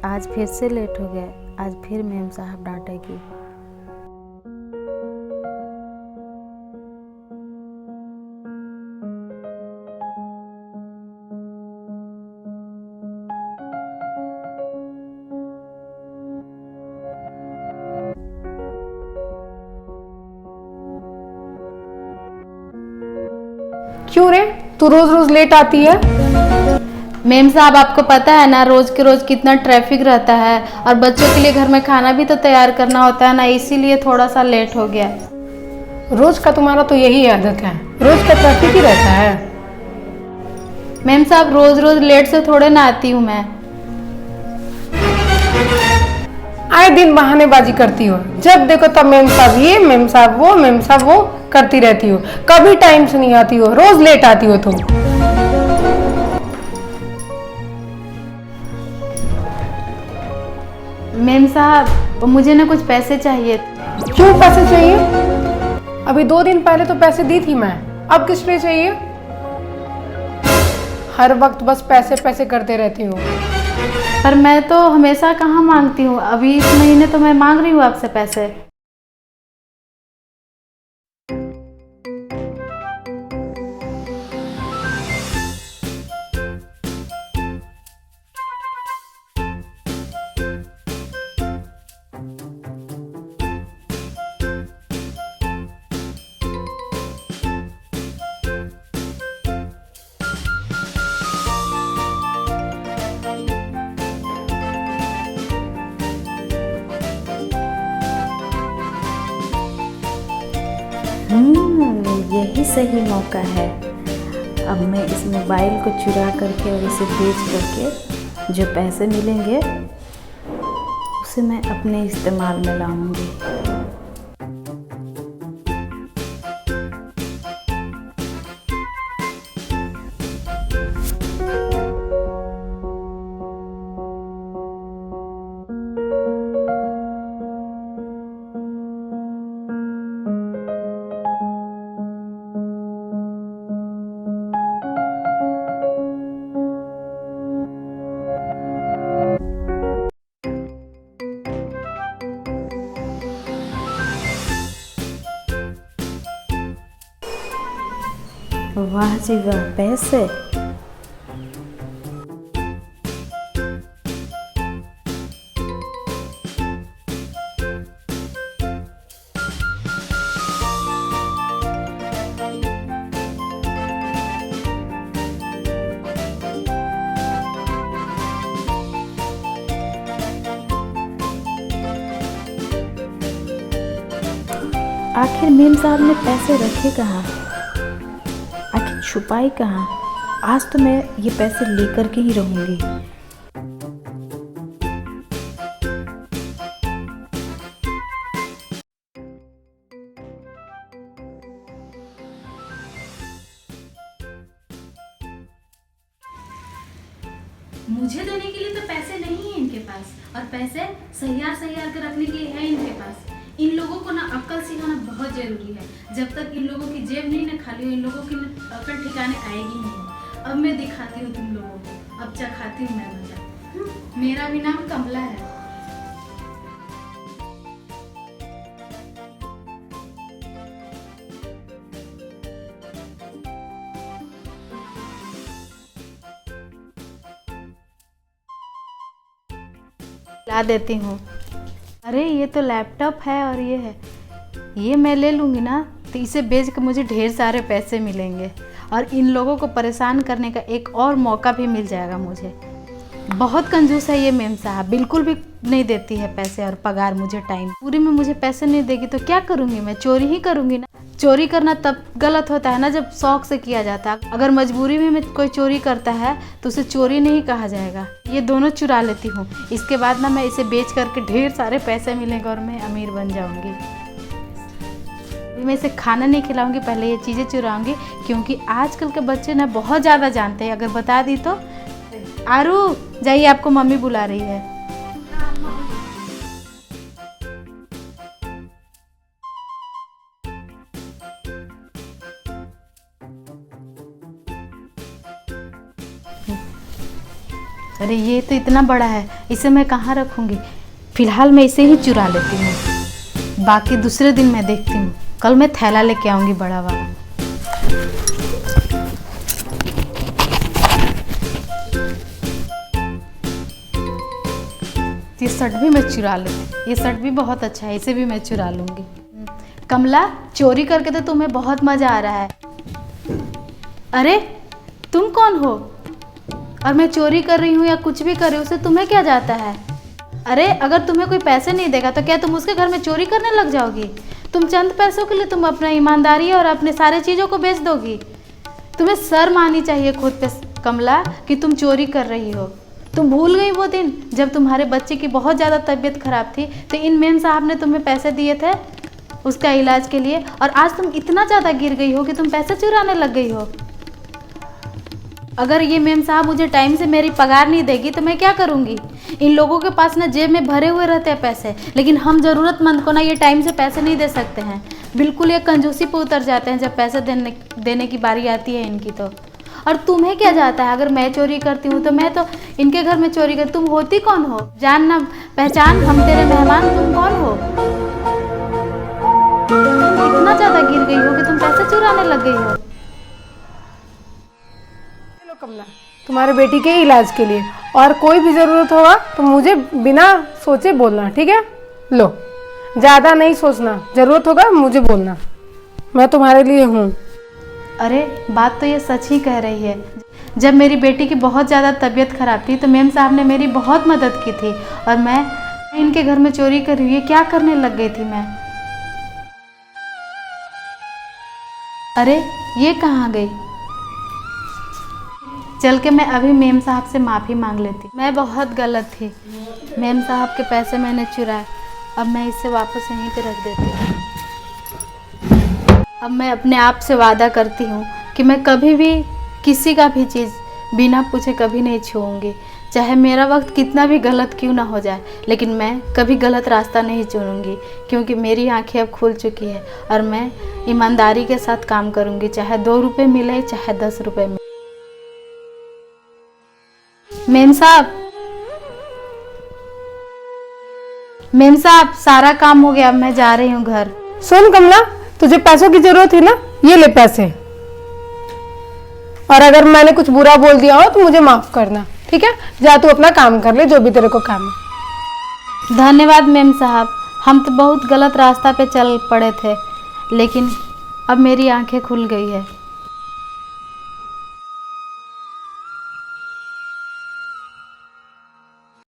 आज फिर से लेट हो गया। आज फिर मैम साहब डांटेगी। क्यों रे, तू रोज रोज लेट आती है? मैम साहब आपको पता है ना, रोज के रोज कितना ट्रैफिक रहता है और बच्चों के लिए घर में खाना भी तो तैयार करना होता है ना, इसीलिए थोड़ा सा लेट हो गया। रोज का तुम्हारा तो यही आदत है, रोज का ट्रैफिक ही रहता है। मैम साहब रोज रोज लेट से थोड़े ना आती हूँ मैं। आए दिन बहानेबाजी करती हो, जब देखो तब मेम साहब ये, मेम साहब वो, मेम साहब वो करती रहती हो। कभी टाइम से नहीं आती हो, रोज लेट आती हो तुम। मैम साहब मुझे ना कुछ पैसे चाहिए। क्यों पैसे चाहिए? अभी 2 दिन पहले तो पैसे दी थी मैं, अब किस लिए चाहिए? हर वक्त बस पैसे पैसे करते रहती हो। पर मैं तो हमेशा कहाँ मांगती हूँ, अभी इस महीने तो मैं मांग रही हूँ आपसे पैसे। यही सही मौका है। अब मैं इस मोबाइल को चुरा करके और इसे बेच करके जो पैसे मिलेंगे उसे मैं अपने इस्तेमाल में लाऊंगी। वाह जी वाह, पैसे। आखिर मेम साहब ने पैसे रखे कहाँ, आखिर छुपाई कहाँ? आज तो मैं ये पैसे लेकर के ही रहूंगी। मुझे देने के लिए तो पैसे नहीं है इनके पास, और पैसे सहियार के रखने के लिए है इनके पास। इन लोगों को ना अक्ल सिखाना बहुत जरूरी है। जब तक इन लोगों की जेब नहीं ना खाली हो, इन लोगों की अक्ल ठिकाने आएगी नहीं। अब मैं दिखाती हूँ तुम लोगों को, अब चखाती हूँ मैं मजा। मेरा भी नाम कमला है। ला देती हूँ। अरे ये तो लैपटॉप है और ये मैं ले लूँगी ना, तो इसे बेच कर मुझे ढेर सारे पैसे मिलेंगे और इन लोगों को परेशान करने का एक और मौका भी मिल जाएगा मुझे। बहुत कंजूस है ये मेम साहब, बिल्कुल भी नहीं देती है पैसे और पगार मुझे टाइम पूरी में। मुझे पैसे नहीं देगी तो क्या करूँगी मैं? चोरी ही करूँगी ना। चोरी करना तब गलत होता है ना जब शौक से किया जाता है। अगर मजबूरी में कोई चोरी करता है तो उसे चोरी नहीं कहा जाएगा। ये दोनों चुरा लेती हूँ, इसके बाद ना मैं इसे बेच करके ढेर सारे पैसे मिलेंगे और मैं अमीर बन जाऊँगी। मैं इसे खाना नहीं खिलाऊंगी, पहले ये चीज़ें चुराऊंगी, क्योंकि आजकल के बच्चे ना बहुत ज़्यादा जानते हैं। अगर बता दी तो। आरू जाइए, आपको मम्मी बुला रही है। अरे ये तो इतना बड़ा है, इसे मैं कहाँ रखूँगी। फिलहाल मैं इसे ही चुरा लेती हूँ, बाकी दूसरे दिन मैं देखती हूँ। कल मैं थैला लेके आऊँगी बड़ा वाला। ये शर्ट भी मैं चुरा लूँगी, ये शर्ट भी बहुत अच्छा है, इसे भी मैं चुरा लूँगी। कमला, चोरी करके तो तुम्हें बहुत मज़ा आ रहा है। अरे तुम कौन हो? और मैं चोरी कर रही हूँ या कुछ भी कर रही हूँ उससे तुम्हें क्या जाता है? अरे अगर तुम्हें कोई पैसे नहीं देगा तो क्या तुम उसके घर में चोरी करने लग जाओगी? तुम चंद पैसों के लिए तुम अपना ईमानदारी और अपने सारे चीज़ों को बेच दोगी? तुम्हें शर्म आनी चाहिए खुद पे कमला कि तुम चोरी कर रही हो। तुम भूल गई वो दिन जब तुम्हारे बच्चे की बहुत ज़्यादा तबीयत खराब थी तो इन मेम साहब ने तुम्हें पैसे दिए थे उसका इलाज के लिए, और आज तुम इतना ज़्यादा गिर गई हो कि तुम पैसे चुराने लग गई हो। अगर ये मेम साहब मुझे टाइम से मेरी पगार नहीं देगी तो मैं क्या करूँगी? इन लोगों के पास ना जेब में भरे हुए रहते हैं पैसे, लेकिन हम ज़रूरतमंद को ना ये टाइम से पैसे नहीं दे सकते हैं। बिल्कुल ये कंजूसी पे उतर जाते हैं जब पैसे देने की बारी आती है इनकी तो। और तुम्हें क्या जाता है? अगर मैं चोरी करती हूँ तो मैं तो इनके घर में चोरी कर, तुम होती कौन हो? जान ना पहचान, हम तेरे मेहमान, तुम कौन हो? इतना ज़्यादा गिर गई हो कि तुम पैसे चुराने लग गई हो। कमला, तुम्हारे बेटी के इलाज के लिए और कोई भी ज़रूरत होगा तो मुझे बिना सोचे बोलना, ठीक है? लो, ज़्यादा नहीं सोचना, ज़रूरत होगा मुझे बोलना, मैं तुम्हारे लिए हूँ। अरे बात तो ये सच ही कह रही है। जब मेरी बेटी की बहुत ज़्यादा तबीयत खराब थी तो मेम साहब ने मेरी बहुत मदद की थी, और मैं इनके घर में चोरी कर रही, क्या करने लग गई थी मैं? अरे ये कहाँ गई? चल के मैं अभी मेम साहब से माफ़ी मांग लेती। मैं बहुत गलत थी, मेम साहब के पैसे मैंने चुराए, अब मैं इसे वापस यहीं पे रख देती हूँ। अब मैं अपने आप से वादा करती हूँ कि मैं कभी भी किसी का भी चीज़ बिना पूछे कभी नहीं छूऊंगी, चाहे मेरा वक्त कितना भी गलत क्यों ना हो जाए, लेकिन मैं कभी गलत रास्ता नहीं चुनूंगी, क्योंकि मेरी आंखें अब खुल चुकी है और मैं ईमानदारी के साथ काम करूँगी, चाहे 2 रुपये मिले चाहे 10 रुपये मिले। मेम साहब सारा काम हो गया, अब मैं जा रही हूँ घर। सुन कमला, तुझे पैसों की जरूरत है ना, ये ले पैसे, और अगर मैंने कुछ बुरा बोल दिया हो तो मुझे माफ करना, ठीक है? जा तू अपना काम कर ले, जो भी तेरे को काम है। धन्यवाद मेम साहब, हम तो बहुत गलत रास्ता पे चल पड़े थे, लेकिन अब मेरी आंखें खुल गई है।